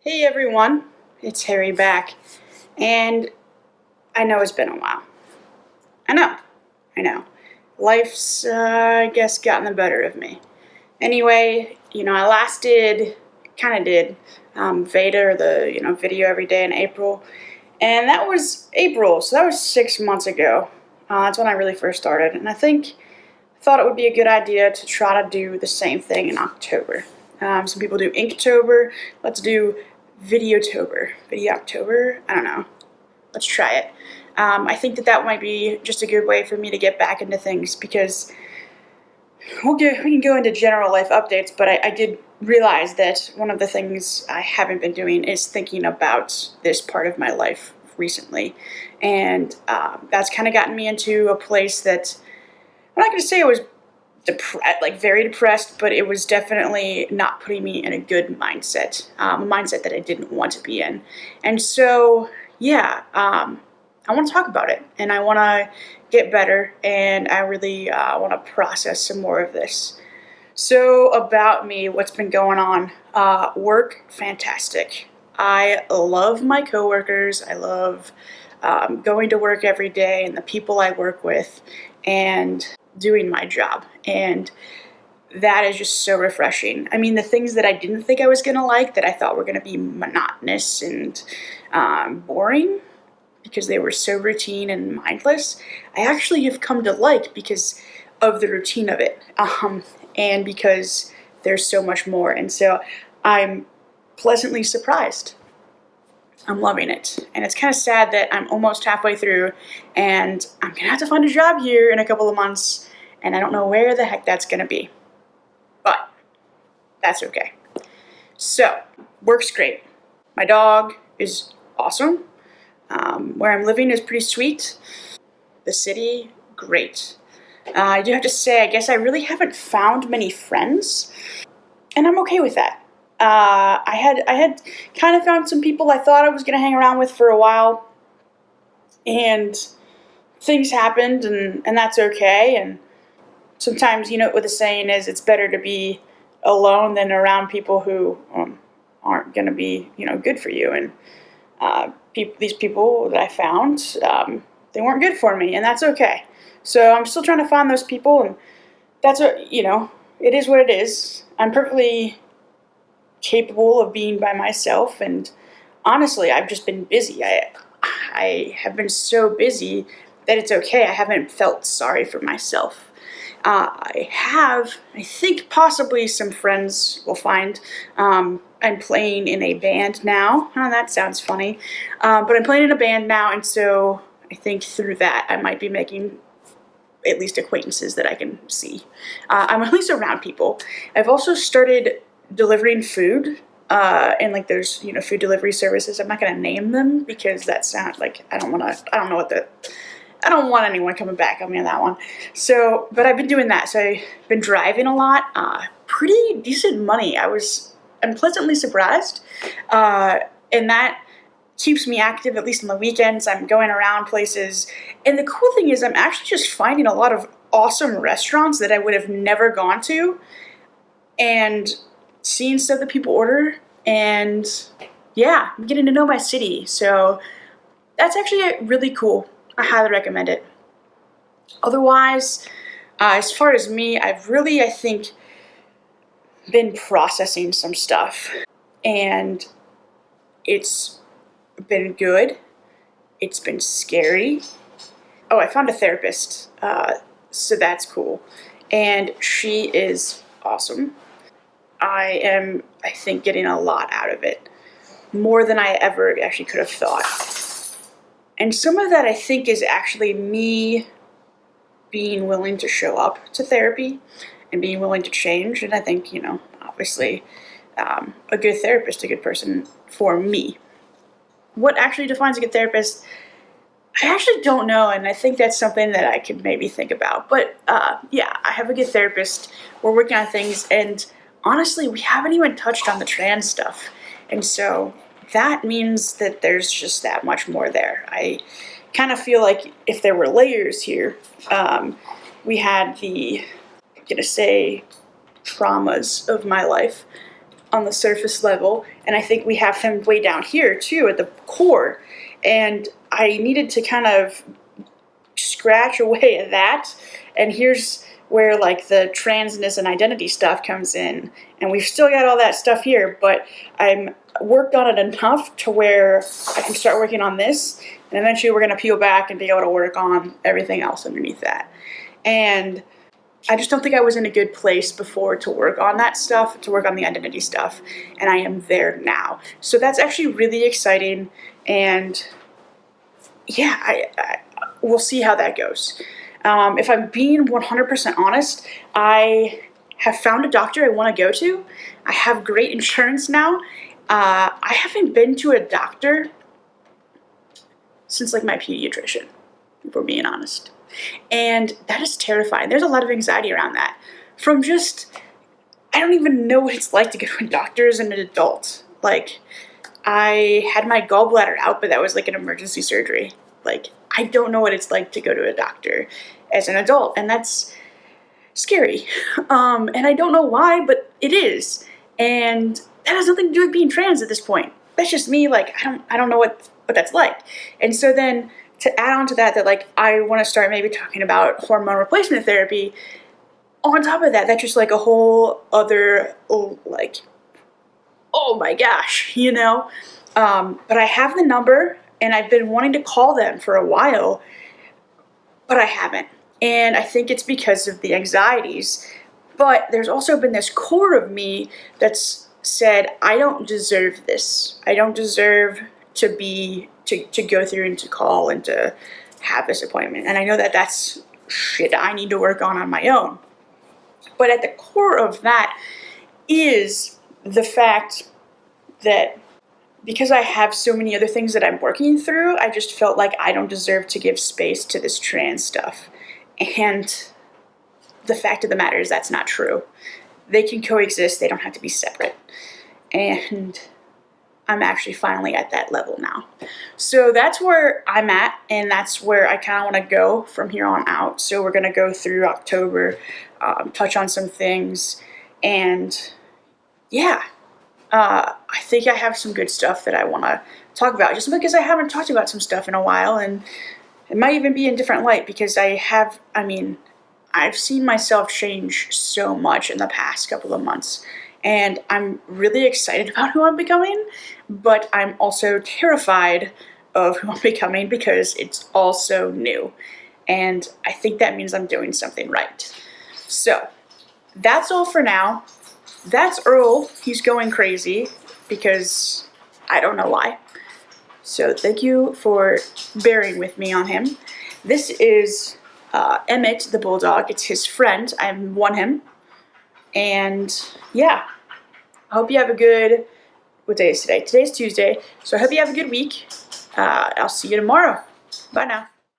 Hey everyone, it's Harry back, and I know it's been a while. I know. Life's, I guess, gotten the better of me. Anyway, I last did Veda, or the, video every day in April, and that was April, so that was 6 months ago. That's when I really first started, and I thought it would be a good idea to try to do the same thing in October. Some people do Inktober. Let's do Videotober. Video-October? I don't know. Let's try it. I think that might be just a good way for me to get back into things, because we can go into general life updates, but I did realize that one of the things I haven't been doing is thinking about this part of my life recently. And that's kind of gotten me into a place that I'm not going to say I was very depressed, but it was definitely not putting me in a good mindset, a mindset that I didn't want to be in. And so, I want to talk about it, and I want to get better, and I really want to process some more of this. So about me, what's been going on? Work, fantastic. I love my coworkers. I love going to work every day and the people I work with, and doing my job, and that is just so refreshing. I mean, the things that I didn't think I was going to like, that I thought were going to be monotonous and boring because they were so routine and mindless, I actually have come to like because of the routine of it, and because there's so much more. And so I'm pleasantly surprised. I'm loving it. And it's kind of sad that I'm almost halfway through and I'm going to have to find a job here in a couple of months, and I don't know where the heck that's going to be. But that's okay. So, work's great. My dog is awesome. Where I'm living is pretty sweet. The city, great. I do have to say, I guess I really haven't found many friends, and I'm okay with that. I had kind of found some people I thought I was going to hang around with for a while, and things happened, and that's okay. And sometimes, what the saying is, it's better to be alone than around people who aren't going to be, good for you. And these people that I found, they weren't good for me, and that's okay. So I'm still trying to find those people, and that's it is what it is. I'm perfectly capable of being by myself, and honestly, I've just been busy. I have been so busy that it's okay. I haven't felt sorry for myself. I think possibly some friends will find. I'm playing in a band now. Oh, that sounds funny. But I'm playing in a band now, and so I think through that I might be making at least acquaintances that I can see. I'm at least around people. I've also started delivering food, and there's food delivery services. I'm not going to name them because that sounds like I don't want anyone coming back on me on that one. So, but I've been doing that. So I've been driving a lot. Pretty decent money. I'm pleasantly surprised, and that keeps me active, at least on the weekends. I'm going around places, and the cool thing is I'm actually just finding a lot of awesome restaurants that I would have never gone to, and seeing stuff that people order, and I'm getting to know my city. So that's actually really cool. I highly recommend it. Otherwise, as far as me, I've really, I think, been processing some stuff, and it's been good. It's been scary. Oh, I found a therapist, so that's cool, and she is awesome. I am, I think, getting a lot out of it, more than I ever actually could have thought. And some of that, I think, is actually me being willing to show up to therapy and being willing to change. And I think, obviously, a good therapist, a good person for me. What actually defines a good therapist? I actually don't know, and I think that's something that I could maybe think about. But I have a good therapist. We're working on things, and honestly, we haven't even touched on the trans stuff. And so that means that there's just that much more there. I kind of feel like if there were layers here, we had the, I'm going to say, traumas of my life, on the surface level, and I think we have them way down here too at the core. And I needed to kind of scratch away at that. And here's where like the transness and identity stuff comes in. And we've still got all that stuff here, but I'm worked on it enough to where I can start working on this. And eventually we're going to peel back and be able to work on everything else underneath that. And I just don't think I was in a good place before to work on that stuff, to work on the identity stuff. And I am there now. So that's actually really exciting. And yeah, we'll see how that goes. If I'm being 100% honest, I have found a doctor I want to go to. I have great insurance now. I haven't been to a doctor since like my pediatrician, if we're being honest. And that is terrifying. There's a lot of anxiety around that. From just, I don't even know what it's like to go to a doctor as an adult. Like, I had my gallbladder out, but that was like an emergency surgery. Like, I don't know what it's like to go to a doctor as an adult, and that's scary. And I don't know why, but it is. And that has nothing to do with being trans at this point. That's just me, like, I don't know what that's like. And so then to add on to that like I want to start maybe talking about hormone replacement therapy, on top of that, that's just like a whole other, like, oh my gosh, you know? But I have the number, and I've been wanting to call them for a while, but I haven't. And I think it's because of the anxieties. But there's also been this core of me that's said, I don't deserve this. I don't deserve to go through and to call and to have this appointment. And I know that that's shit I need to work on my own. But at the core of that is the fact that because I have so many other things that I'm working through, I just felt like I don't deserve to give space to this trans stuff. And the fact of the matter is that's not true. They can coexist. They don't have to be separate. And I'm actually finally at that level now. So that's where I'm at, and that's where I kind of want to go from here on out. So we're going to go through October, touch on some things, and yeah, I think I have some good stuff that I want to talk about, just because I haven't talked about some stuff in a while, and it might even be in a different light, because I've seen myself change so much in the past couple of months. And I'm really excited about who I'm becoming, but I'm also terrified of who I'm becoming because it's all so new. And I think that means I'm doing something right. So that's all for now. That's Earl. He's going crazy because I don't know why. So thank you for bearing with me on him. This is Emmett the Bulldog. It's his friend. I won him. And yeah, I hope you have a good, what day is today? Today's Tuesday. So I hope you have a good week. I'll see you tomorrow. Bye now.